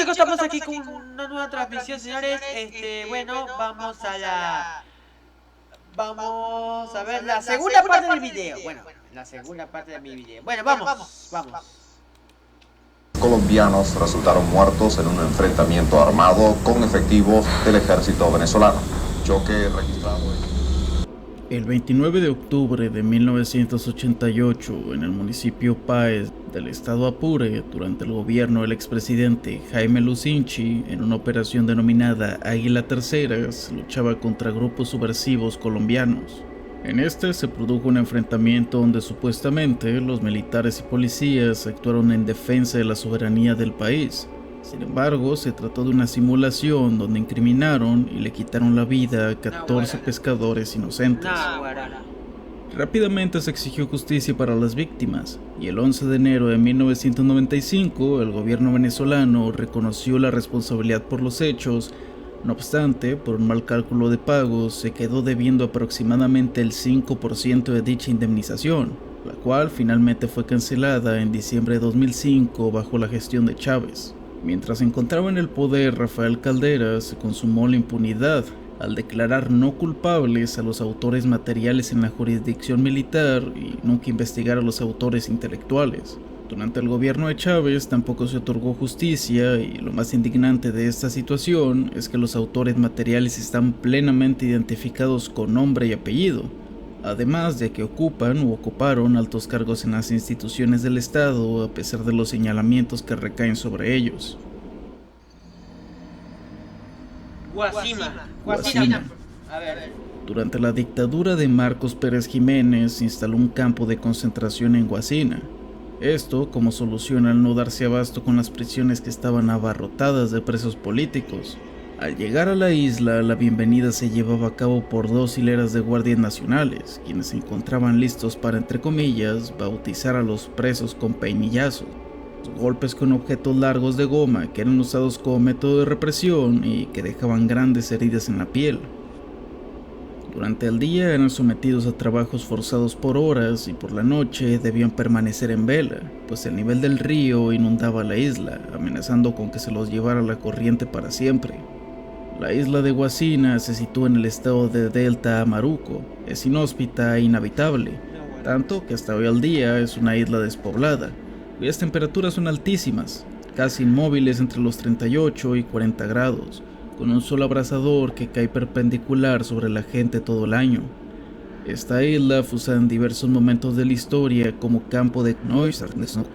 chicos, estamos aquí con una nueva transmisión, señores. Bueno, vamos a ver la segunda parte del video. Bueno, la segunda parte de mi video. Bueno, vamos. Colombianos resultaron muertos en un enfrentamiento armado con efectivos del ejército venezolano. Choque registrado El 29 de octubre de 1988, en el municipio Páez del estado Apure, durante el gobierno del expresidente Jaime Lucinchi, en una operación denominada Águila Tercera, se luchaba contra grupos subversivos colombianos. En este se produjo un enfrentamiento donde supuestamente los militares y policías actuaron en defensa de la soberanía del país. Sin embargo, se trató de una simulación donde incriminaron y le quitaron la vida a 14 pescadores inocentes. Rápidamente se exigió justicia para las víctimas, y el 11 de enero de 1995 el gobierno venezolano reconoció la responsabilidad por los hechos. No obstante, por un mal cálculo de pagos, se quedó debiendo aproximadamente el 5% de dicha indemnización, la cual finalmente fue cancelada en diciembre de 2005 bajo la gestión de Chávez. Mientras se encontraba en el poder Rafael Caldera, se consumó la impunidad al declarar no culpables a los autores materiales en la jurisdicción militar y nunca investigar a los autores intelectuales. Durante el gobierno de Chávez tampoco se otorgó justicia, y lo más indignante de esta situación es que los autores materiales están plenamente identificados con nombre y apellido, además de que ocupan u ocuparon altos cargos en las instituciones del Estado a pesar de los señalamientos que recaen sobre ellos. Guasima. A ver. Durante la dictadura de Marcos Pérez Jiménez se instaló un campo de concentración en Guasina. Esto como solución al no darse abasto con las prisiones que estaban abarrotadas de presos políticos. Al llegar a la isla, la bienvenida se llevaba a cabo por 2 hileras de guardias nacionales, quienes se encontraban listos para, entre comillas, bautizar a los presos con peinillazos, golpes con objetos largos de goma que eran usados como método de represión y que dejaban grandes heridas en la piel. Durante el día eran sometidos a trabajos forzados por horas y por la noche debían permanecer en vela, pues el nivel del río inundaba la isla, amenazando con que se los llevara la corriente para siempre. La isla de Guasina se sitúa en el estado de Delta Amaruco, es inhóspita e inhabitable, tanto que hasta hoy al día es una isla despoblada, cuyas temperaturas son altísimas, casi inmóviles entre los 38 y 40 grados, con un sol abrasador que cae perpendicular sobre la gente todo el año. Esta isla fue usada en diversos momentos de la historia como campo de concentración,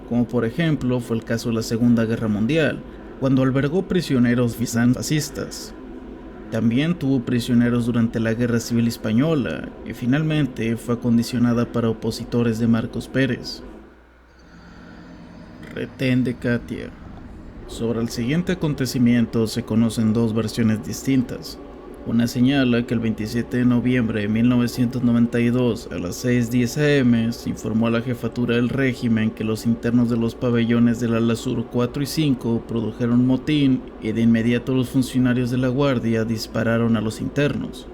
como por ejemplo fue el caso de la Segunda Guerra Mundial, cuando albergó prisioneros fascistas. También tuvo prisioneros durante la Guerra Civil Española y finalmente fue acondicionada para opositores de Marcos Pérez. Retén de Katia. Sobre el siguiente acontecimiento se conocen 2 versiones distintas. Una señala que el 27 de noviembre de 1992 a las 6:10 am se informó a la jefatura del régimen que los internos de los pabellones del ala sur 4 y 5 produjeron motín y de inmediato los funcionarios de la guardia dispararon a los internos.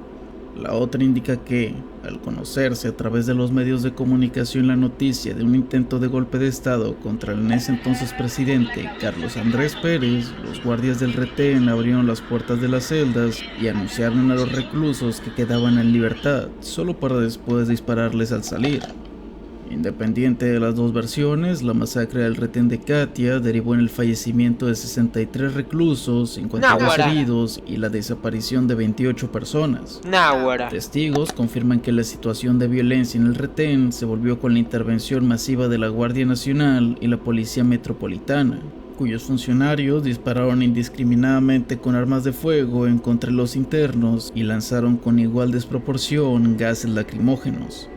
La otra indica que, al conocerse a través de los medios de comunicación la noticia de un intento de golpe de estado contra el en ese entonces presidente Carlos Andrés Pérez, los guardias del retén abrieron las puertas de las celdas y anunciaron a los reclusos que quedaban en libertad, solo para después dispararles al salir. Independiente de las 2 versiones, la masacre del retén de Katia derivó en el fallecimiento de 63 reclusos, 52 heridos y la desaparición de 28 personas. Testigos confirman que la situación de violencia en el retén se volvió con la intervención masiva de la Guardia Nacional y la Policía Metropolitana, cuyos funcionarios dispararon indiscriminadamente con armas de fuego en contra de los internos y lanzaron con igual desproporción gases lacrimógenos.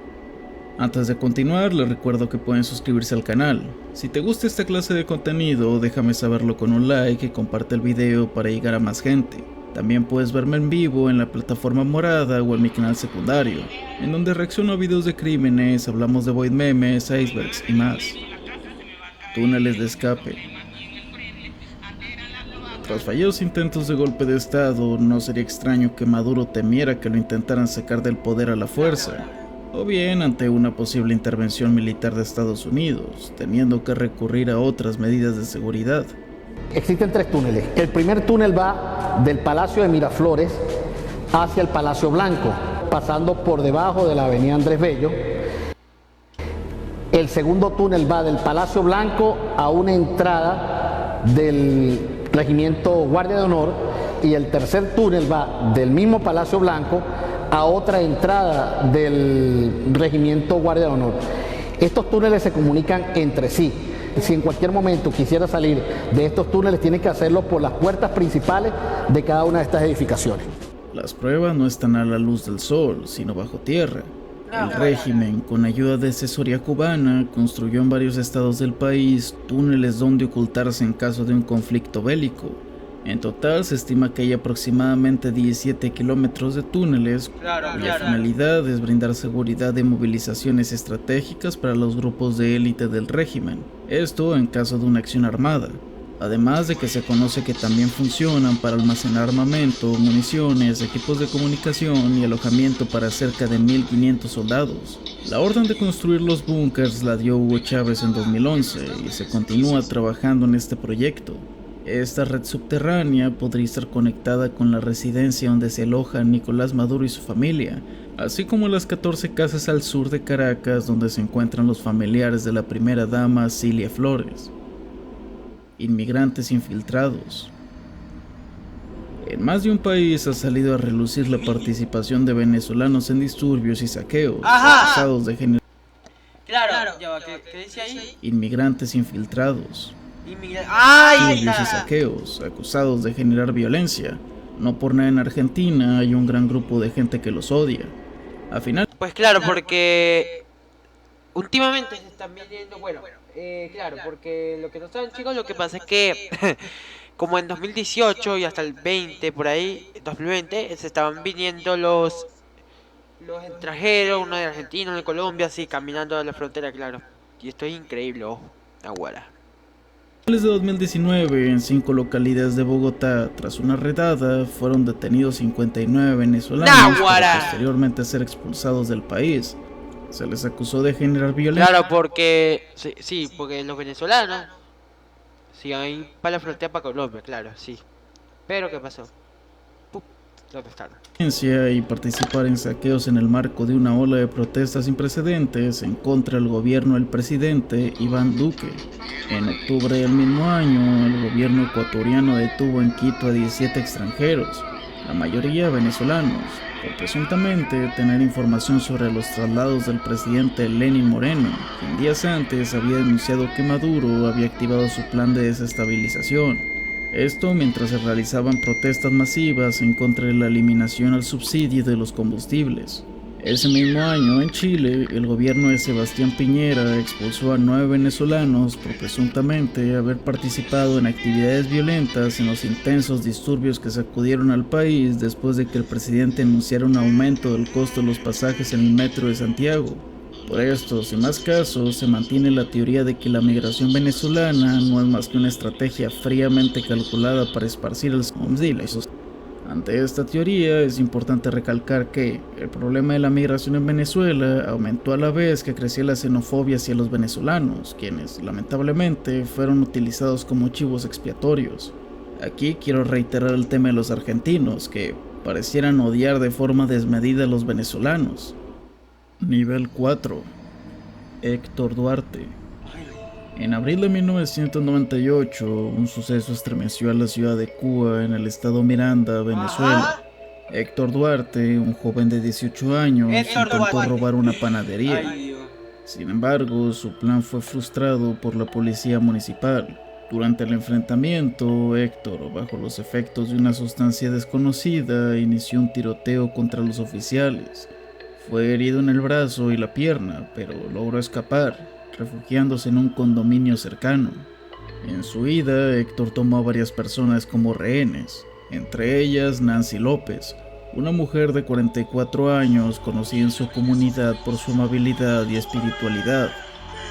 Antes de continuar, les recuerdo que pueden suscribirse al canal. Si te gusta esta clase de contenido, déjame saberlo con un like y comparte el video para llegar a más gente. También puedes verme en vivo en la plataforma morada o en mi canal secundario, en donde reacciono a videos de crímenes, hablamos de void memes, icebergs y más. Túneles de escape. Tras fallidos intentos de golpe de estado, no sería extraño que Maduro temiera que lo intentaran sacar del poder a la fuerza, o bien ante una posible intervención militar de Estados Unidos, teniendo que recurrir a otras medidas de seguridad. Existen 3 túneles. El primer túnel va del Palacio de Miraflores hacia el Palacio Blanco, pasando por debajo de la avenida Andrés Bello. El segundo túnel va del Palacio Blanco a una entrada del Regimiento Guardia de Honor, y el tercer túnel va del mismo Palacio Blanco a otra entrada del Regimiento Guardia de Honor. Estos túneles se comunican entre sí. Si en cualquier momento quisiera salir de estos túneles, tiene que hacerlo por las puertas principales de cada una de estas edificaciones. Las pruebas no están a la luz del sol, sino bajo tierra. El régimen, con ayuda de asesoría cubana, construyó en varios estados del país túneles donde ocultarse en caso de un conflicto bélico. En total se estima que hay aproximadamente 17 kilómetros de túneles, cuya finalidad es brindar seguridad de movilizaciones estratégicas para los grupos de élite del régimen, esto en caso de una acción armada. Además de que se conoce que también funcionan para almacenar armamento, municiones, equipos de comunicación y alojamiento para cerca de 1.500 soldados. La orden de construir los búnkers la dio Hugo Chávez en 2011 y se continúa trabajando en este proyecto. Esta red subterránea podría estar conectada con la residencia donde se aloja Nicolás Maduro y su familia, así como las 14 casas al sur de Caracas donde se encuentran los familiares de la primera dama Cilia Flores. Inmigrantes infiltrados. En más de un país ha salido a relucir la participación de venezolanos en disturbios y saqueos, acusados de generar ¿Qué dice ahí? inmigrantes infiltrados. ¡Ay! Disturbios y saqueos, acusados de generar violencia. No por nada en Argentina hay un gran grupo de gente que los odia. Al final, Pues claro, porque últimamente se están viniendo, claro, porque lo que no saben, chicos, lo que pasa es que como en 2018 y hasta el 20 por ahí, 2020, se estaban viniendo los extranjeros, uno de Argentina, uno de Colombia, así caminando a la frontera, claro. Y esto es increíble, ojo, aguara. de 2019, en 5 localidades de Bogotá, tras una redada, fueron detenidos 59 venezolanos para posteriormente ser expulsados del país. Se les acusó de generar violencia. Claro, porque sí, porque los venezolanos sí ahí para la frontera para Colombia, claro, sí. Pero ¿qué pasó? ¿Dónde están? Y participar en saqueos en el marco de una ola de protestas sin precedentes en contra del gobierno del presidente Iván Duque. En octubre del mismo año, el gobierno ecuatoriano detuvo en Quito a 17 extranjeros, la mayoría venezolanos, por presuntamente tener información sobre los traslados del presidente Lenín Moreno, quien días antes había denunciado que Maduro había activado su plan de desestabilización. Esto mientras se realizaban protestas masivas en contra de la eliminación al subsidio de los combustibles. Ese mismo año, en Chile, el gobierno de Sebastián Piñera expulsó a 9 venezolanos por presuntamente haber participado en actividades violentas en los intensos disturbios que sacudieron al país después de que el presidente anunciara un aumento del costo de los pasajes en el metro de Santiago. Por estos y más casos, se mantiene la teoría de que la migración venezolana no es más que una estrategia fríamente calculada para esparcir el zombies. Ante esta teoría, es importante recalcar que el problema de la migración en Venezuela aumentó a la vez que crecía la xenofobia hacia los venezolanos, quienes, lamentablemente, fueron utilizados como chivos expiatorios. Aquí quiero reiterar el tema de los argentinos, que parecieran odiar de forma desmedida a los venezolanos. Nivel 4. Héctor Duarte. En abril de 1998, un suceso estremeció a la ciudad de Cuba, en el estado Miranda, Venezuela. Héctor Duarte, un joven de 18 años, intentó robar una panadería. Sin embargo, su plan fue frustrado por la policía municipal. Durante el enfrentamiento, Héctor, bajo los efectos de una sustancia desconocida, inició un tiroteo contra los oficiales. Fue herido en el brazo y la pierna, pero logró escapar, refugiándose en un condominio cercano. En su huida, Héctor tomó a varias personas como rehenes, entre ellas Nancy López, una mujer de 44 años conocida en su comunidad por su amabilidad y espiritualidad.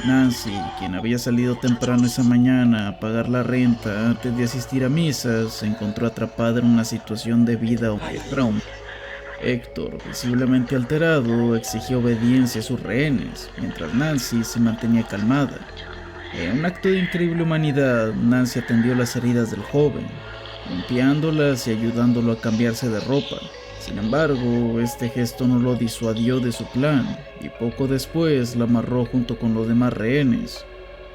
Nancy, quien había salido temprano esa mañana a pagar la renta antes de asistir a misas, se encontró atrapada en una situación de vida o trauma. Héctor, visiblemente alterado, exigió obediencia a sus rehenes, mientras Nancy se mantenía calmada. En un acto de increíble humanidad, Nancy atendió las heridas del joven, limpiándolas y ayudándolo a cambiarse de ropa. Sin embargo, este gesto no lo disuadió de su plan, y poco después la amarró junto con los demás rehenes.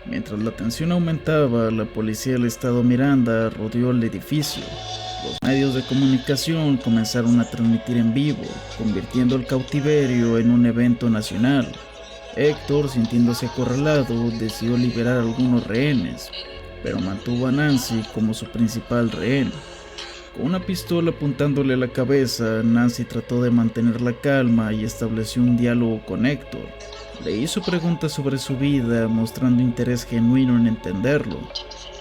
Mientras la tensión aumentaba, la policía del estado Miranda rodeó el edificio. Los medios de comunicación comenzaron a transmitir en vivo, convirtiendo el cautiverio en un evento nacional. Héctor, sintiéndose acorralado, decidió liberar a algunos rehenes, pero mantuvo a Nancy como su principal rehén. Con una pistola apuntándole a la cabeza, Nancy trató de mantener la calma y estableció un diálogo con Héctor. Le hizo preguntas sobre su vida, mostrando interés genuino en entenderlo.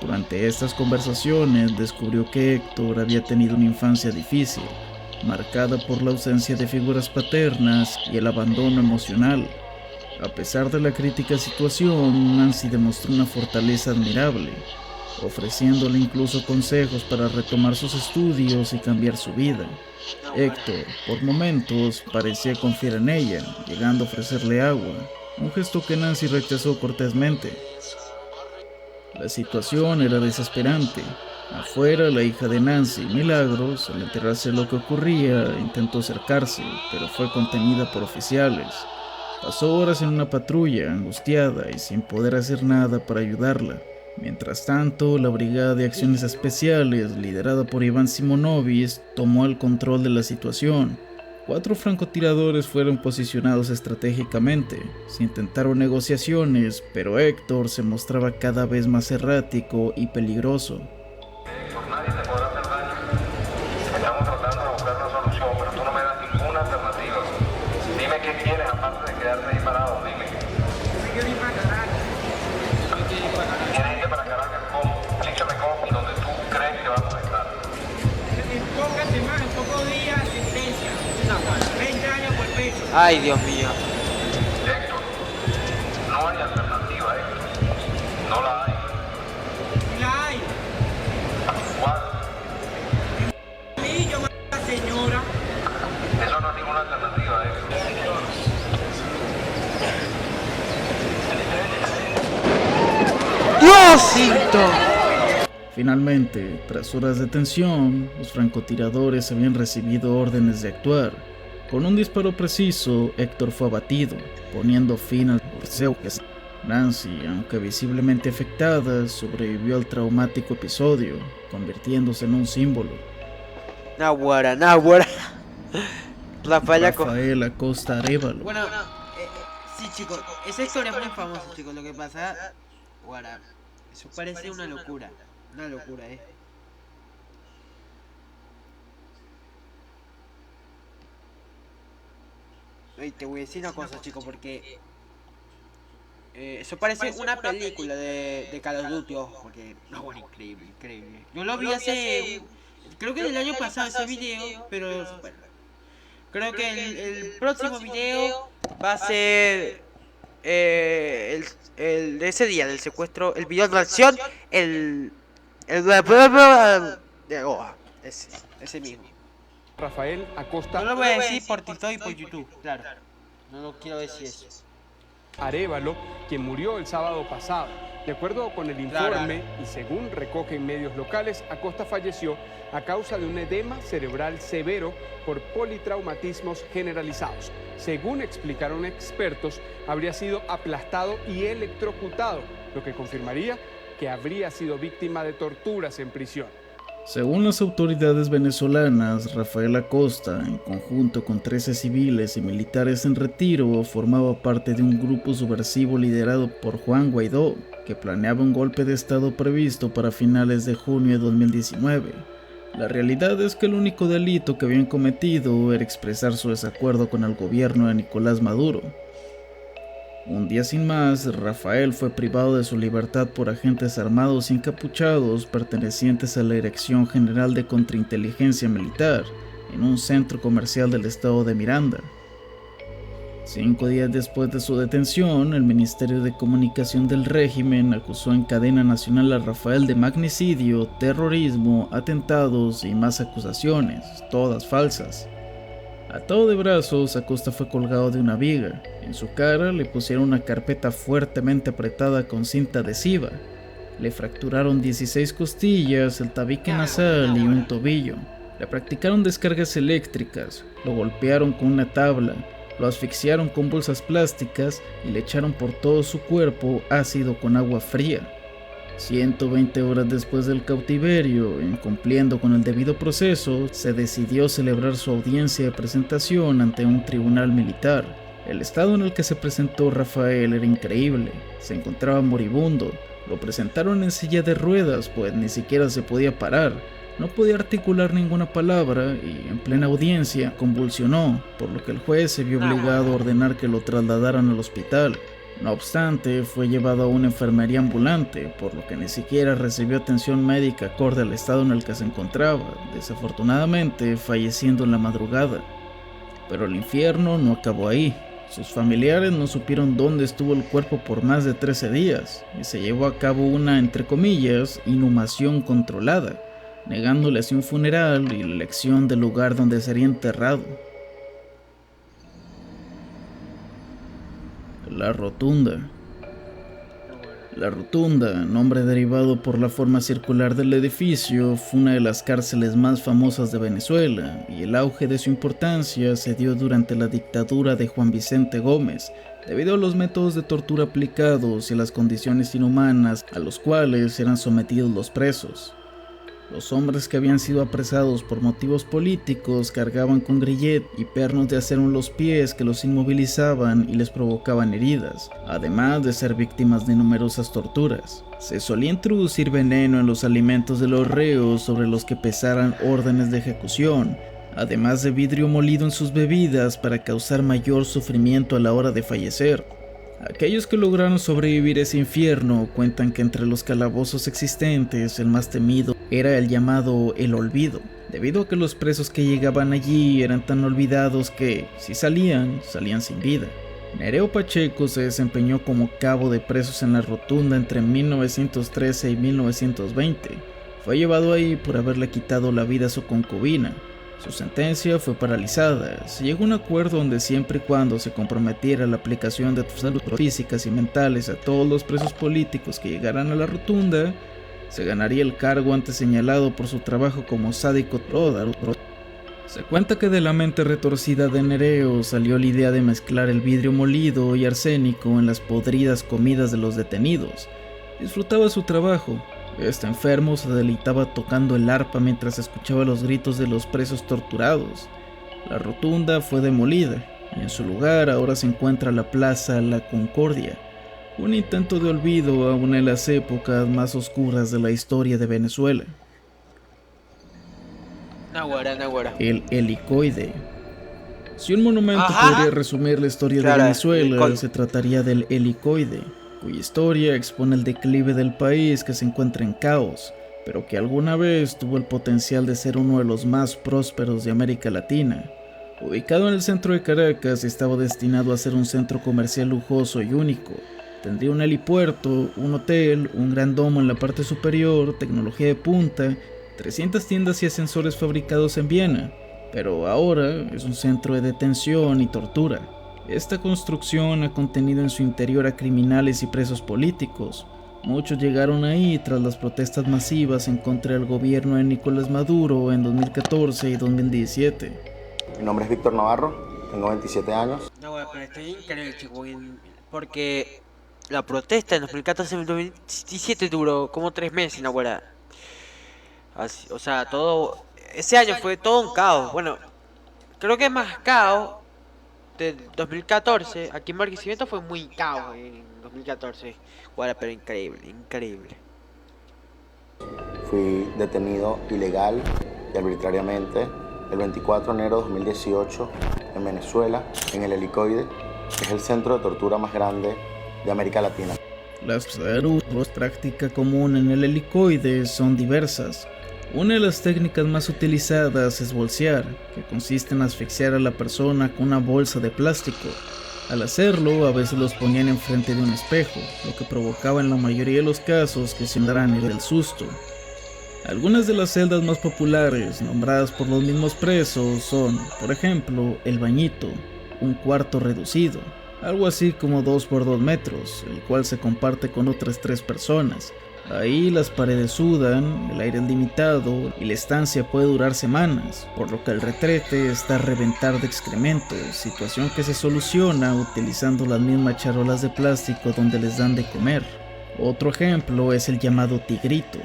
Durante estas conversaciones descubrió que Héctor había tenido una infancia difícil, marcada por la ausencia de figuras paternas y el abandono emocional. A pesar de la crítica situación, Nancy demostró una fortaleza admirable, ofreciéndole incluso consejos para retomar sus estudios y cambiar su vida. Héctor, por momentos, parecía confiar en ella, llegando a ofrecerle agua, un gesto que Nancy rechazó cortésmente. La situación era desesperante. Afuera, la hija de Nancy, Milagros, al enterarse de lo que ocurría, intentó acercarse, pero fue contenida por oficiales. Pasó horas en una patrulla, angustiada y sin poder hacer nada para ayudarla. Mientras tanto, la Brigada de Acciones Especiales, liderada por Iván Simonovic, tomó el control de la situación. 4 francotiradores fueron posicionados estratégicamente. Se intentaron negociaciones, pero Héctor se mostraba cada vez más errático y peligroso. Nadie te podrá hacer daño. Estamos tratando de buscar una solución, pero tú no me das ninguna alternativa. Dime qué quieres aparte de quedarte ahí parado, dime. ¿Quieres ir para Caracas? ¿Cómo? Explícame cómo y dónde tú crees que vamos a estar. En pocas semanas, en pocos días, sentencia. 20 años por peso. Ay, Dios mío. Héctor, no hay alternativa, Héctor. No la hay. Y la hay. ¿Cuál? Sí, yo maté a la señora. Eso no es ninguna alternativa, Héctor. ¡Diosito! Finalmente, tras horas de tensión, los francotiradores habían recibido órdenes de actuar. Con un disparo preciso, Héctor fue abatido, poniendo fin al boxeo. Nancy, aunque visiblemente afectada, sobrevivió al traumático episodio, convirtiéndose en un símbolo. Naguará. Rafael Acosta Arévalo. Bueno, sí, chicos, esa historia es muy famosa, chicos. Lo que pasa, guará, eso parece una locura, Y te voy a decir una cosa, chicos, porque eso parece una película de Call of Duty, ojo, porque no, bueno, increíble. Yo lo vi hace, creo que del año pasado ese video, pero bueno, creo que el próximo video va a ser el de ese día del secuestro, el video de reacción, ese mismo. Rafael Acosta No lo voy a decir por TikTok y por YouTube, claro. No quiero decir eso. Arévalo, quien murió el sábado pasado. De acuerdo con el informe y según recogen medios locales, Acosta falleció a causa de un edema cerebral severo por politraumatismos generalizados. Según explicaron expertos, habría sido aplastado y electrocutado, lo que confirmaría que habría sido víctima de torturas en prisión. Según las autoridades venezolanas, Rafael Acosta, en conjunto con 13 civiles y militares en retiro, formaba parte de un grupo subversivo liderado por Juan Guaidó, que planeaba un golpe de estado previsto para finales de junio de 2019. La realidad es que el único delito que habían cometido era expresar su desacuerdo con el gobierno de Nicolás Maduro. Un día sin más, Rafael fue privado de su libertad por agentes armados y encapuchados pertenecientes a la Dirección General de Contrainteligencia Militar en un centro comercial del estado de Miranda. 5 días después de su detención, el Ministerio de Comunicación del régimen acusó en cadena nacional a Rafael de magnicidio, terrorismo, atentados y más acusaciones, todas falsas. Atado de brazos, Acosta fue colgado de una viga. En su cara le pusieron una carpeta fuertemente apretada con cinta adhesiva. Le fracturaron 16 costillas, el tabique nasal y un tobillo. Le practicaron descargas eléctricas, lo golpearon con una tabla, lo asfixiaron con bolsas plásticas y le echaron por todo su cuerpo ácido con agua fría. 120 horas después del cautiverio, incumpliendo con el debido proceso, se decidió celebrar su audiencia de presentación ante un tribunal militar. El estado en el que se presentó Rafael era increíble, se encontraba moribundo, lo presentaron en silla de ruedas pues ni siquiera se podía parar, no podía articular ninguna palabra y en plena audiencia convulsionó, por lo que el juez se vio obligado a ordenar que lo trasladaran al hospital. No obstante, fue llevado a una enfermería ambulante, por lo que ni siquiera recibió atención médica acorde al estado en el que se encontraba, desafortunadamente falleciendo en la madrugada. Pero el infierno no acabó ahí. Sus familiares no supieron dónde estuvo el cuerpo por más de 13 días, y se llevó a cabo una, entre comillas, inhumación controlada, negándole así un funeral y la elección del lugar donde sería enterrado. La Rotunda. La Rotunda, nombre derivado por la forma circular del edificio, fue una de las cárceles más famosas de Venezuela y el auge de su importancia se dio durante la dictadura de Juan Vicente Gómez, debido a los métodos de tortura aplicados y a las condiciones inhumanas a los cuales eran sometidos los presos. Los hombres que habían sido apresados por motivos políticos cargaban con grillet y pernos de acero en los pies que los inmovilizaban y les provocaban heridas, además de ser víctimas de numerosas torturas. Se solía introducir veneno en los alimentos de los reos sobre los que pesaran órdenes de ejecución, además de vidrio molido en sus bebidas para causar mayor sufrimiento a la hora de fallecer. Aquellos que lograron sobrevivir ese infierno cuentan que entre los calabozos existentes el más temido era el llamado El Olvido, debido a que los presos que llegaban allí eran tan olvidados que, si salían sin vida. Nereo Pacheco se desempeñó como cabo de presos en la Rotunda entre 1913 y 1920. Fue llevado ahí por haberle quitado la vida a su concubina. Su sentencia fue paralizada. Se llegó a un acuerdo donde siempre y cuando se comprometiera la aplicación de salud físicas y mentales a todos los presos políticos que llegaran a la Rotunda, se ganaría el cargo antes señalado por su trabajo como sádico tródaro. Se cuenta que de la mente retorcida de Nereo salió la idea de mezclar el vidrio molido y arsénico en las podridas comidas de los detenidos. Disfrutaba su trabajo. Este enfermo se deleitaba tocando el arpa mientras escuchaba los gritos de los presos torturados. La Rotunda fue demolida y en su lugar ahora se encuentra la Plaza La Concordia, un intento de olvido a una de las épocas más oscuras de la historia de Venezuela. Naguará. El Helicoide. Si un monumento podría resumir la historia de Venezuela, se trataría del Helicoide, cuya historia expone el declive del país que se encuentra en caos, pero que alguna vez tuvo el potencial de ser uno de los más prósperos de América Latina. Ubicado en el centro de Caracas, estaba destinado a ser un centro comercial lujoso y único. Tendría un helipuerto, un hotel, un gran domo en la parte superior, tecnología de punta, 300 tiendas y ascensores fabricados en Viena, pero ahora es un centro de detención y tortura. Esta construcción ha contenido en su interior a criminales y presos políticos. Muchos llegaron ahí tras las protestas masivas en contra del gobierno de Nicolás Maduro en 2014 y 2017. Mi nombre es Víctor Navarro, tengo 27 años. No, bueno, pero estoy increíble, chico, porque la protesta en 2014 y 2017 duró como 3 meses, no, bueno. Así, o sea, todo... Ese año fue todo un caos. Bueno, creo que más caos de 2014. Aquí en Barquisimeto fue muy caos en 2014. Bueno, pero increíble. Fui detenido ilegal y arbitrariamente el 24 de enero de 2018 en Venezuela, en el Helicoide, que es el centro de tortura más grande de América Latina. Las prácticas comunes en el Helicoide son diversas. Una de las técnicas más utilizadas es bolsear, que consiste en asfixiar a la persona con una bolsa de plástico. Al hacerlo, a veces los ponían enfrente de un espejo, lo que provocaba en la mayoría de los casos que se andaran del susto. Algunas de las celdas más populares, nombradas por los mismos presos, son, por ejemplo, el bañito, un cuarto reducido, algo así como 2 por 2 metros, el cual se comparte con otras 3 personas. Ahí las paredes sudan, el aire es limitado y la estancia puede durar semanas, por lo que el retrete está a reventar de excrementos, situación que se soluciona utilizando las mismas charolas de plástico donde les dan de comer. Otro ejemplo es el llamado tigrito,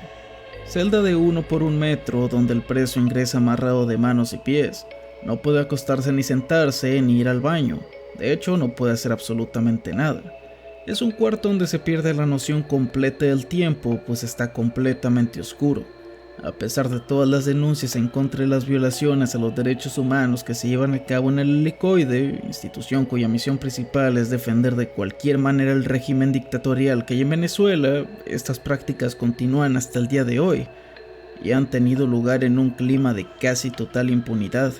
celda de 1 por 1 metro donde el preso ingresa amarrado de manos y pies, no puede acostarse ni sentarse ni ir al baño, de hecho no puede hacer absolutamente nada. Es un cuarto donde se pierde la noción completa del tiempo, pues está completamente oscuro. A pesar de todas las denuncias en contra de las violaciones a los derechos humanos que se llevan a cabo en el Helicoide, institución cuya misión principal es defender de cualquier manera el régimen dictatorial que hay en Venezuela, estas prácticas continúan hasta el día de hoy y han tenido lugar en un clima de casi total impunidad.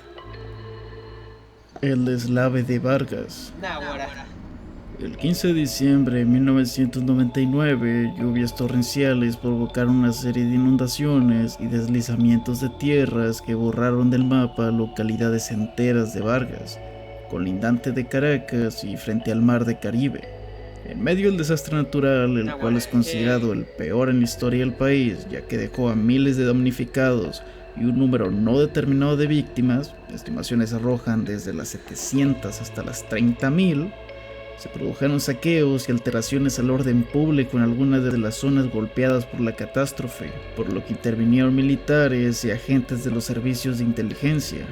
El deslave de Vargas. El 15 de diciembre de 1999, lluvias torrenciales provocaron una serie de inundaciones y deslizamientos de tierras que borraron del mapa localidades enteras de Vargas, colindante de Caracas y frente al mar de Caribe. En medio del desastre natural, el cual es considerado el peor en la historia del país, ya que dejó a miles de damnificados y un número no determinado de víctimas, estimaciones arrojan desde las 700 hasta las 30.000, se produjeron saqueos y alteraciones al orden público en algunas de las zonas golpeadas por la catástrofe, por lo que intervinieron militares y agentes de los servicios de inteligencia.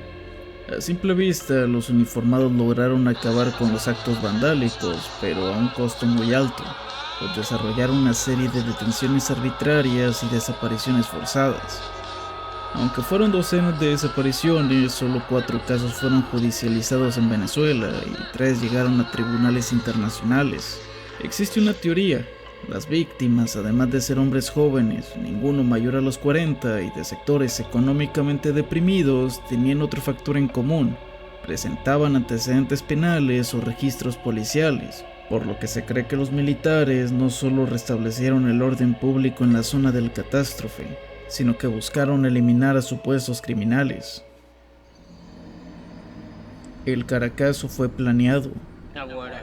A simple vista, los uniformados lograron acabar con los actos vandálicos, pero a un costo muy alto, pues desarrollaron una serie de detenciones arbitrarias y desapariciones forzadas. Aunque fueron docenas de desapariciones, solo 4 casos fueron judicializados en Venezuela y 3 llegaron a tribunales internacionales. Existe una teoría: las víctimas, además de ser hombres jóvenes, ninguno mayor a los 40 y de sectores económicamente deprimidos, tenían otro factor en común: presentaban antecedentes penales o registros policiales, por lo que se cree que los militares no solo restablecieron el orden público en la zona del catástrofe, sino que buscaron eliminar a supuestos criminales. El Caracazo fue planeado.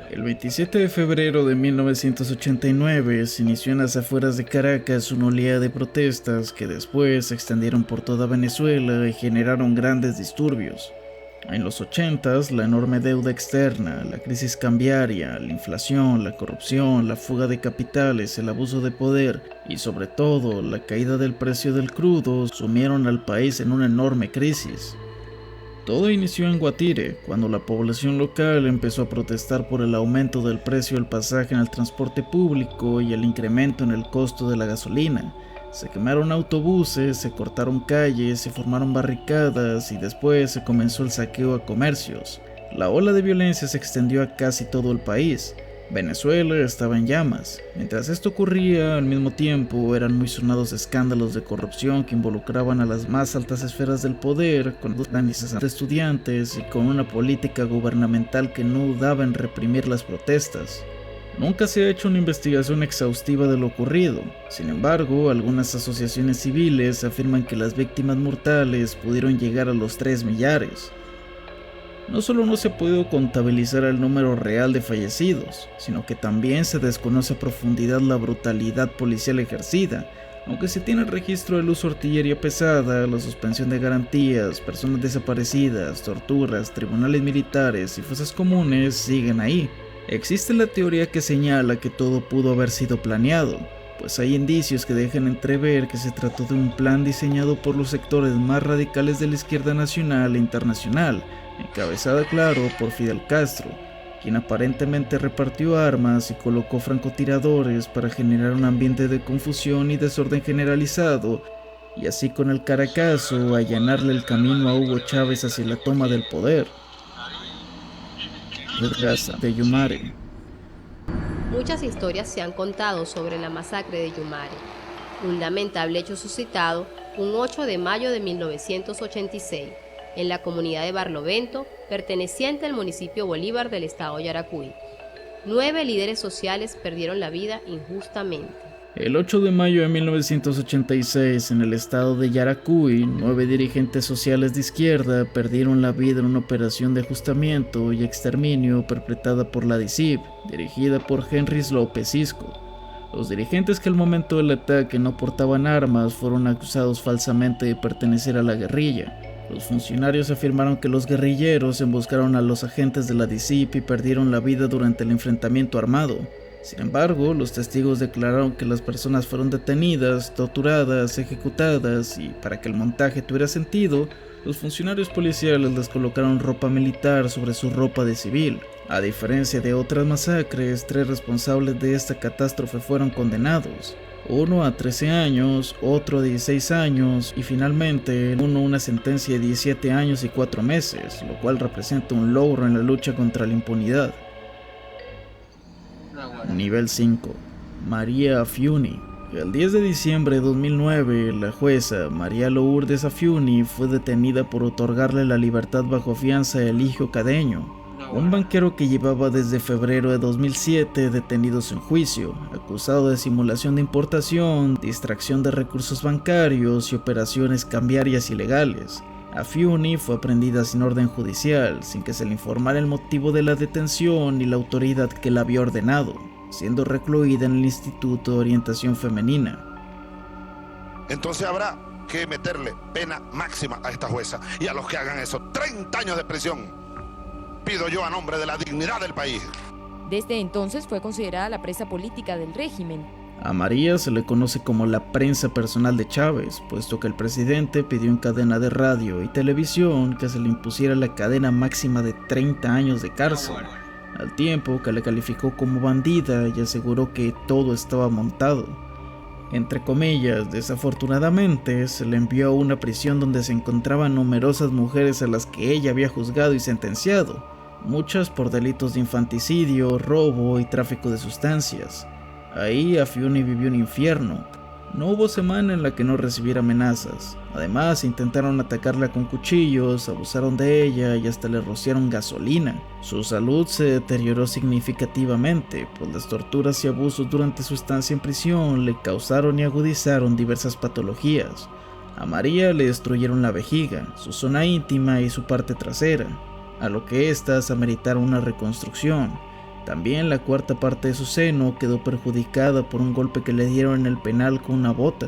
El 27 de febrero de 1989 se inició en las afueras de Caracas una oleada de protestas que después se extendieron por toda Venezuela y generaron grandes disturbios. En los 80s, la enorme deuda externa, la crisis cambiaria, la inflación, la corrupción, la fuga de capitales, el abuso de poder y sobre todo la caída del precio del crudo sumieron al país en una enorme crisis. Todo inició en Guatire, cuando la población local empezó a protestar por el aumento del precio del pasaje en el transporte público y el incremento en el costo de la gasolina. Se quemaron autobuses, se cortaron calles, se formaron barricadas y después se comenzó el saqueo a comercios. La ola de violencia se extendió a casi todo el país. Venezuela estaba en llamas. Mientras esto ocurría, al mismo tiempo eran muy sonados escándalos de corrupción que involucraban a las más altas esferas del poder, con organizaciones de estudiantes y con una política gubernamental que no dudaba en reprimir las protestas. Nunca se ha hecho una investigación exhaustiva de lo ocurrido. Sin embargo, algunas asociaciones civiles afirman que las víctimas mortales pudieron llegar a los 3 millares. No solo no se ha podido contabilizar el número real de fallecidos, sino que también se desconoce a profundidad la brutalidad policial ejercida, aunque se tiene el registro del uso de artillería pesada, la suspensión de garantías, personas desaparecidas, torturas, tribunales militares y fosas comunes siguen ahí. Existe la teoría que señala que todo pudo haber sido planeado, pues hay indicios que dejan entrever que se trató de un plan diseñado por los sectores más radicales de la izquierda nacional e internacional, encabezada, claro, por Fidel Castro, quien aparentemente repartió armas y colocó francotiradores para generar un ambiente de confusión y desorden generalizado, y así con el Caracazo allanarle el camino a Hugo Chávez hacia la toma del poder. De Yumare. Muchas historias se han contado sobre la masacre de Yumare, un lamentable hecho suscitado un 8 de mayo de 1986 en la comunidad de Barlovento, perteneciente al municipio Bolívar del estado Yaracuy. 9 líderes sociales perdieron la vida injustamente. El 8 de mayo de 1986, en el estado de Yaracuy, 9 dirigentes sociales de izquierda perdieron la vida en una operación de ajustamiento y exterminio perpetrada por la DICIP, dirigida por Henry López Isco. Los dirigentes que al momento del ataque no portaban armas fueron acusados falsamente de pertenecer a la guerrilla. Los funcionarios afirmaron que los guerrilleros emboscaron a los agentes de la DICIP y perdieron la vida durante el enfrentamiento armado. Sin embargo, los testigos declararon que las personas fueron detenidas, torturadas, ejecutadas y, para que el montaje tuviera sentido, los funcionarios policiales les colocaron ropa militar sobre su ropa de civil. A diferencia de otras masacres, 3 responsables de esta catástrofe fueron condenados. Uno a 13 años, otro a 16 años y finalmente uno una sentencia de 17 años y 4 meses, lo cual representa un logro en la lucha contra la impunidad. Nivel 5. María Afiuni. El 10 de diciembre de 2009, la jueza María Lourdes Afiuni fue detenida por otorgarle la libertad bajo fianza a Eligio Cadeño, un banquero que llevaba desde febrero de 2007 detenido sin juicio, acusado de simulación de importación, distracción de recursos bancarios y operaciones cambiarias ilegales. Afiuni fue aprehendida sin orden judicial, sin que se le informara el motivo de la detención ni la autoridad que la había ordenado, siendo recluida en el Instituto de Orientación Femenina. Entonces habrá que meterle pena máxima a esta jueza y a los que hagan eso, 30 años de prisión. Pido yo a nombre de la dignidad del país. Desde entonces fue considerada la presa política del régimen. A María se le conoce como la prensa personal de Chávez, puesto que el presidente pidió en cadena de radio y televisión que se le impusiera la cadena máxima de 30 años de cárcel, al tiempo que la calificó como bandida y aseguró que todo estaba montado. Entre comillas, desafortunadamente, se le envió a una prisión donde se encontraban numerosas mujeres a las que ella había juzgado y sentenciado, muchas por delitos de infanticidio, robo y tráfico de sustancias. Ahí Afiuni vivió un infierno. No hubo semana en la que no recibiera amenazas. Además, intentaron atacarla con cuchillos, abusaron de ella y hasta le rociaron gasolina. Su salud se deterioró significativamente, pues las torturas y abusos durante su estancia en prisión le causaron y agudizaron diversas patologías. A María le destruyeron la vejiga, su zona íntima y su parte trasera, a lo que éstas ameritaron una reconstrucción. También la cuarta parte de su seno quedó perjudicada por un golpe que le dieron en el penal con una bota.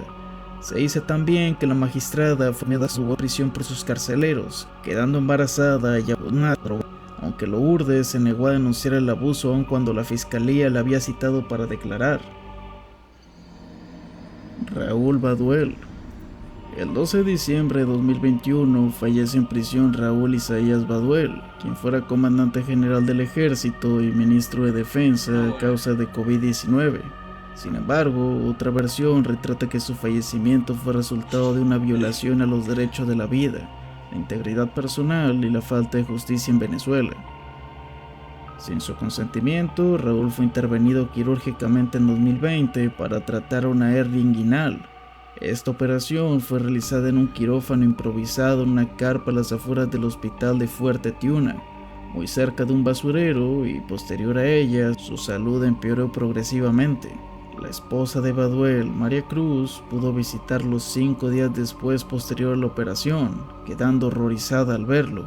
Se dice también que la magistrada fue enviada a su prisión por sus carceleros, quedando embarazada y abandonada, aunque Lourdes se negó a denunciar el abuso aun cuando la fiscalía la había citado para declarar. Raúl Baduel. El 12 de diciembre de 2021 fallece en prisión Raúl Isaías Baduel, quien fuera comandante general del ejército y ministro de defensa a causa de COVID-19. Sin embargo, otra versión retrata que su fallecimiento fue resultado de una violación a los derechos de la vida, la integridad personal y la falta de justicia en Venezuela. Sin su consentimiento, Raúl fue intervenido quirúrgicamente en 2020 para tratar una hernia inguinal. Esta operación fue realizada en un quirófano improvisado en una carpa a las afueras del hospital de Fuerte Tiuna, muy cerca de un basurero, y posterior a ella, su salud empeoró progresivamente. La esposa de Baduel, María Cruz, pudo visitarlo 5 días después posterior a la operación, quedando horrorizada al verlo.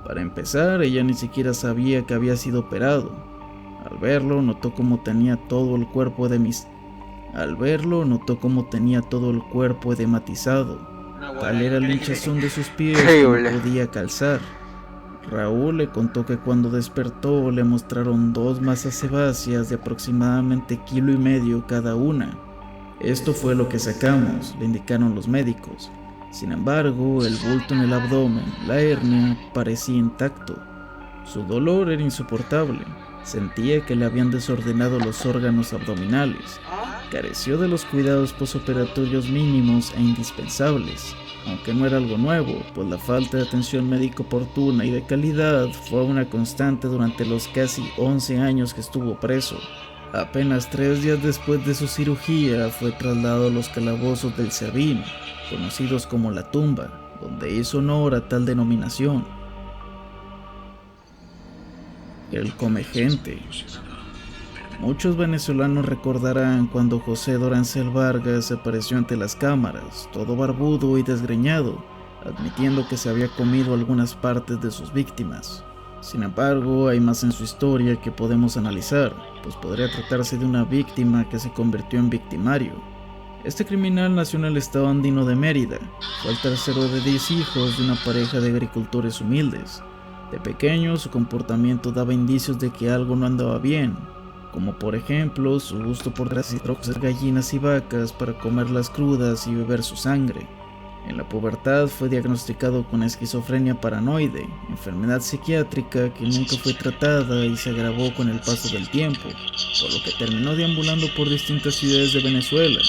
Para empezar, ella ni siquiera sabía que había sido operado. Al verlo, notó cómo tenía todo el cuerpo edematizado. Tal era el hinchazón de sus pies que no podía calzar. Raúl le contó que cuando despertó le mostraron 2 masas sebáceas de aproximadamente 1,5 kg cada una. Esto fue lo que sacamos, le indicaron los médicos. Sin embargo, el bulto en el abdomen, la hernia, parecía intacto. Su dolor era insoportable. Sentía que le habían desordenado los órganos abdominales. Careció de los cuidados posoperatorios mínimos e indispensables, aunque no era algo nuevo, pues la falta de atención médica oportuna y de calidad fue una constante durante los casi 11 años que estuvo preso. Apenas 3 días después de su cirugía fue trasladado a los calabozos del Servín, conocidos como La Tumba, donde hizo honor a tal denominación. El Comegente. Muchos venezolanos recordarán cuando José Dorancel Vargas apareció ante las cámaras, todo barbudo y desgreñado, admitiendo que se había comido algunas partes de sus víctimas. Sin embargo, hay más en su historia que podemos analizar, pues podría tratarse de una víctima que se convirtió en victimario. Este criminal nació en el estado andino de Mérida, fue el tercero de 10 hijos de una pareja de agricultores humildes. De pequeño, su comportamiento daba indicios de que algo no andaba bien, como por ejemplo su gusto por trocar gallinas y vacas para comerlas crudas y beber su sangre. En la pubertad fue diagnosticado con esquizofrenia paranoide, enfermedad psiquiátrica que nunca fue tratada y se agravó con el paso del tiempo, por lo que terminó deambulando por distintas ciudades de Venezuela,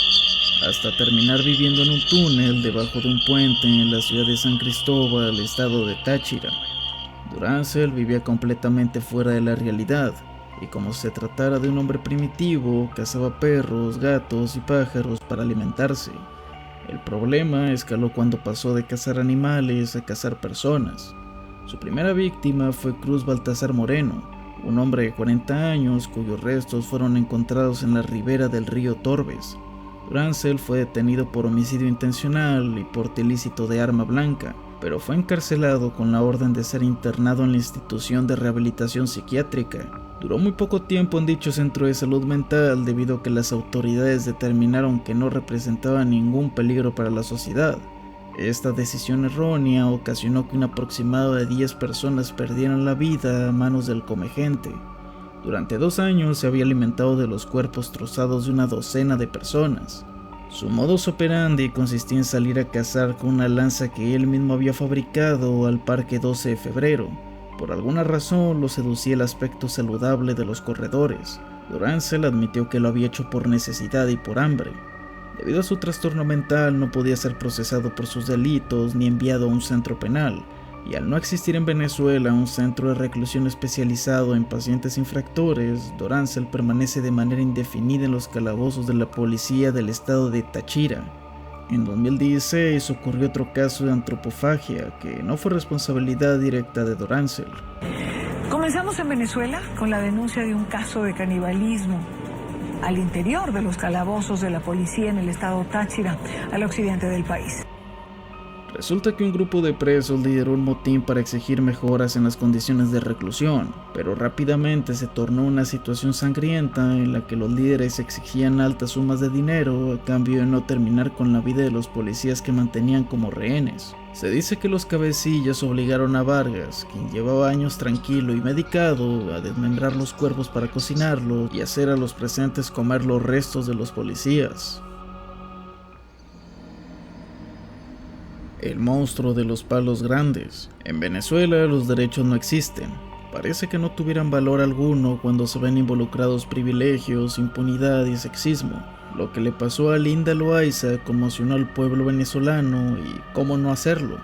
hasta terminar viviendo en un túnel debajo de un puente en la ciudad de San Cristóbal, estado de Táchira. Dorancel vivía completamente fuera de la realidad, y como se tratara de un hombre primitivo, cazaba perros, gatos y pájaros para alimentarse. El problema escaló cuando pasó de cazar animales a cazar personas. Su primera víctima fue Cruz Baltasar Moreno, un hombre de 40 años cuyos restos fueron encontrados en la ribera del río Torbes. Dorancel fue detenido por homicidio intencional y porte ilícito de arma blanca, pero fue encarcelado con la orden de ser internado en la institución de rehabilitación psiquiátrica. Duró muy poco tiempo en dicho centro de salud mental debido a que las autoridades determinaron que no representaba ningún peligro para la sociedad. Esta decisión errónea ocasionó que un aproximado de 10 personas perdieran la vida a manos del comegente. Durante 2 años se había alimentado de los cuerpos trozados de una docena de personas. Su modus operandi consistía en salir a cazar con una lanza que él mismo había fabricado al Parque 12 de Febrero. Por alguna razón lo seducía el aspecto saludable de los corredores. Dorancel admitió que lo había hecho por necesidad y por hambre. Debido a su trastorno mental no podía ser procesado por sus delitos ni enviado a un centro penal, y al no existir en Venezuela un centro de reclusión especializado en pacientes infractores, Dorancel permanece de manera indefinida en los calabozos de la policía del estado de Táchira. En 2016 ocurrió otro caso de antropofagia que no fue responsabilidad directa de Dorancel. Comenzamos en Venezuela con la denuncia de un caso de canibalismo al interior de los calabozos de la policía en el estado Táchira, al occidente del país. Resulta que un grupo de presos lideró un motín para exigir mejoras en las condiciones de reclusión, pero rápidamente se tornó una situación sangrienta en la que los líderes exigían altas sumas de dinero a cambio de no terminar con la vida de los policías que mantenían como rehenes. Se dice que los cabecillas obligaron a Vargas, quien llevaba años tranquilo y medicado, a desmembrar los cuerpos para cocinarlos y hacer a los presentes comer los restos de los policías. El monstruo de los palos grandes. En Venezuela los derechos no existen. Parece que no tuvieran valor alguno cuando se ven involucrados privilegios, impunidad y sexismo. Lo que le pasó a Linda Loaiza conmocionó al pueblo venezolano y cómo no hacerlo.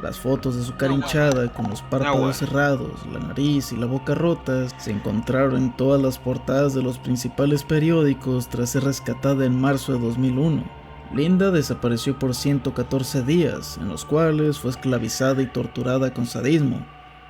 Las fotos de su cara hinchada con los párpados cerrados, la nariz y la boca rotas se encontraron en todas las portadas de los principales periódicos tras ser rescatada en marzo de 2001. Linda desapareció por 114 días, en los cuales fue esclavizada y torturada con sadismo.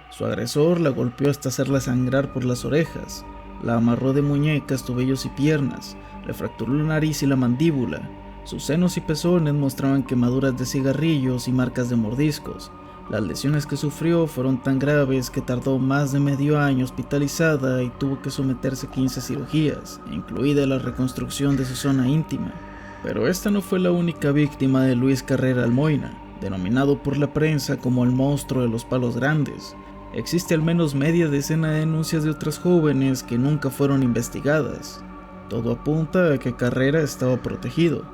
Su agresor la golpeó hasta hacerla sangrar por las orejas, la amarró de muñecas, tobillos y piernas, le fracturó la nariz y la mandíbula. Sus senos y pezones mostraban quemaduras de cigarrillos y marcas de mordiscos. Las lesiones que sufrió fueron tan graves que tardó más de medio año hospitalizada y tuvo que someterse a 15 cirugías, incluida la reconstrucción de su zona íntima. Pero esta no fue la única víctima de Luis Carrera Almoina, denominado por la prensa como el monstruo de los palos grandes. Existe al menos media decena de denuncias de otras jóvenes que nunca fueron investigadas. Todo apunta a que Carrera estaba protegido.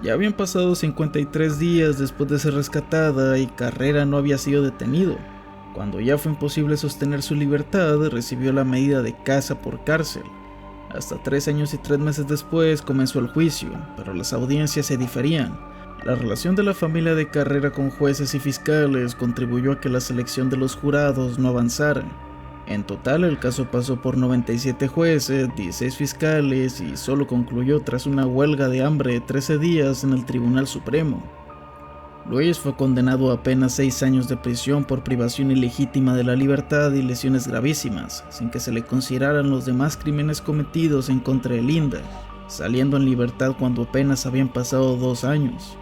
Ya habían pasado 53 días después de ser rescatada y Carrera no había sido detenido. Cuando ya fue imposible sostener su libertad, recibió la medida de casa por cárcel. Hasta 3 años y 3 meses después comenzó el juicio, pero las audiencias se diferían. La relación de la familia de Carrera con jueces y fiscales contribuyó a que la selección de los jurados no avanzara. En total, el caso pasó por 97 jueces, 16 fiscales y solo concluyó tras una huelga de hambre de 13 días en el Tribunal Supremo. Luis fue condenado a apenas 6 años de prisión por privación ilegítima de la libertad y lesiones gravísimas, sin que se le consideraran los demás crímenes cometidos en contra de Linda, saliendo en libertad cuando apenas habían pasado 2 años.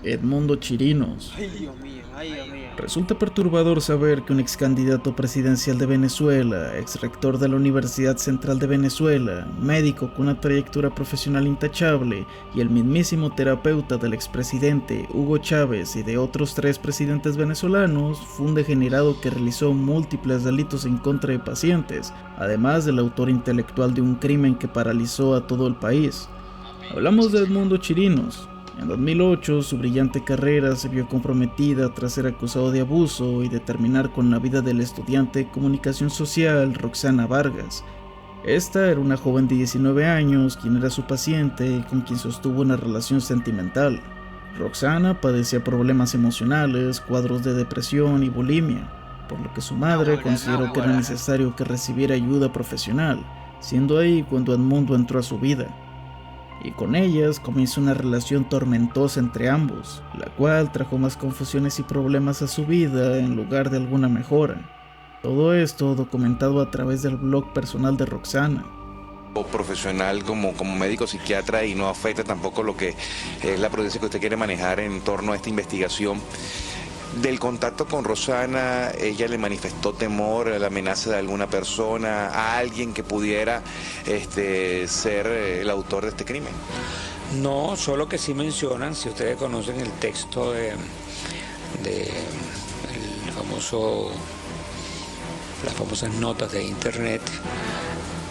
Edmundo Chirinos. Ay, Dios mío, ay, Dios mío. Resulta perturbador saber que un ex candidato presidencial de Venezuela, ex rector de la Universidad Central de Venezuela, médico con una trayectoria profesional intachable y el mismísimo terapeuta del expresidente Hugo Chávez y de otros 3 presidentes venezolanos, fue un degenerado que realizó múltiples delitos en contra de pacientes, además del autor intelectual de un crimen que paralizó a todo el país. Hablamos de Edmundo Chirinos. En 2008, su brillante carrera se vio comprometida tras ser acusado de abuso y de terminar con la vida del estudiante de comunicación social Roxana Vargas. Esta era una joven de 19 años, quien era su paciente y con quien sostuvo una relación sentimental. Roxana padecía problemas emocionales, cuadros de depresión y bulimia, por lo que su madre consideró que era necesario que recibiera ayuda profesional, siendo ahí cuando Edmundo entró a su vida. Y con ellas comenzó una relación tormentosa entre ambos, la cual trajo más confusiones y problemas a su vida en lugar de alguna mejora. Todo esto documentado a través del blog personal de Roxana. Profesional como médico psiquiatra y no afecta tampoco lo que es la prudencia que usted quiere manejar en torno a esta investigación. Del contacto con Roxana, ella le manifestó temor a la amenaza de alguna persona, a alguien que pudiera ser el autor de este crimen. No, solo que sí mencionan, si ustedes conocen el texto de el famoso, las famosas notas de internet,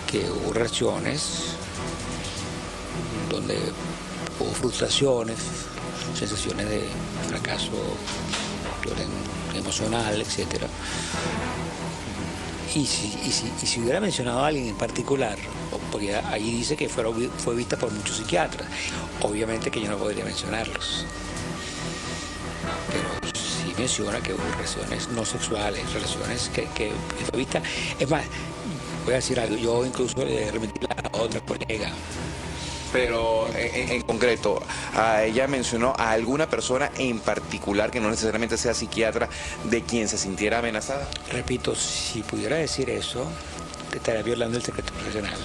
que hubo reacciones donde hubo frustraciones, sensaciones de fracaso emocional, etcétera. Y si hubiera mencionado a alguien en particular, porque ahí dice que fue vista por muchos psiquiatras, obviamente que yo no podría mencionarlos, pero sí menciona que hubo relaciones no sexuales, relaciones que fue vista. Es más, voy a decir algo, yo incluso le remití a otra colega. Pero en concreto, ella mencionó a alguna persona en particular que no necesariamente sea psiquiatra de quien se sintiera amenazada. Repito, si pudiera decir eso, te estaría violando el secreto profesional.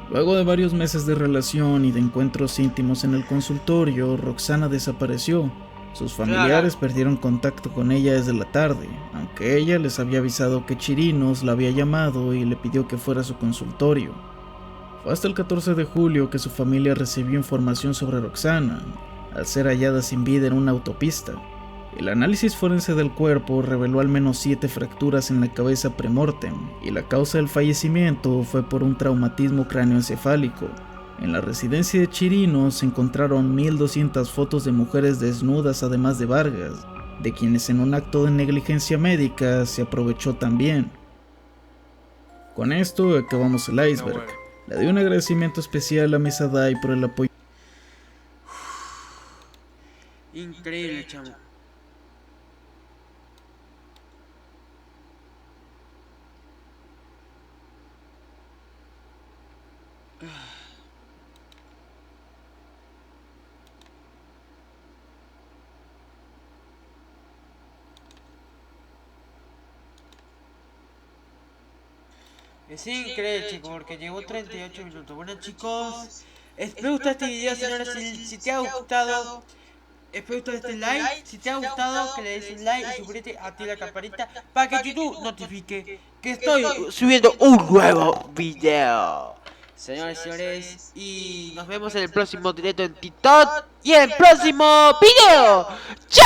Luego de varios meses de relación y de encuentros íntimos en el consultorio, Roxana desapareció. Sus familiares perdieron contacto con ella desde la tarde, aunque ella les había avisado que Chirinos la había llamado y le pidió que fuera a su consultorio. Fue hasta el 14 de julio que su familia recibió información sobre Roxana, al ser hallada sin vida en una autopista. El análisis forense del cuerpo reveló al menos 7 fracturas en la cabeza premortem, y la causa del fallecimiento fue por un traumatismo cráneoencefálico. En la residencia de Chirinos se encontraron 1200 fotos de mujeres desnudas además de Vargas, de quienes en un acto de negligencia médica se aprovechó también. Con esto acabamos el iceberg. Le doy un agradecimiento especial a Mesa Dai por el apoyo. Increíble, chamo. Es increíble, chicos, porque llevo 38 minutos. Bueno, chicos, espero que gustado este video, señores. Si te ha gustado, espero que este like. Si te ha gustado, que le des un like y suscríbete, activa la campanita para que YouTube notifique que estoy subiendo un nuevo video. Señores, y nos vemos en el próximo directo en TikTok y en el próximo video. ¡Chao!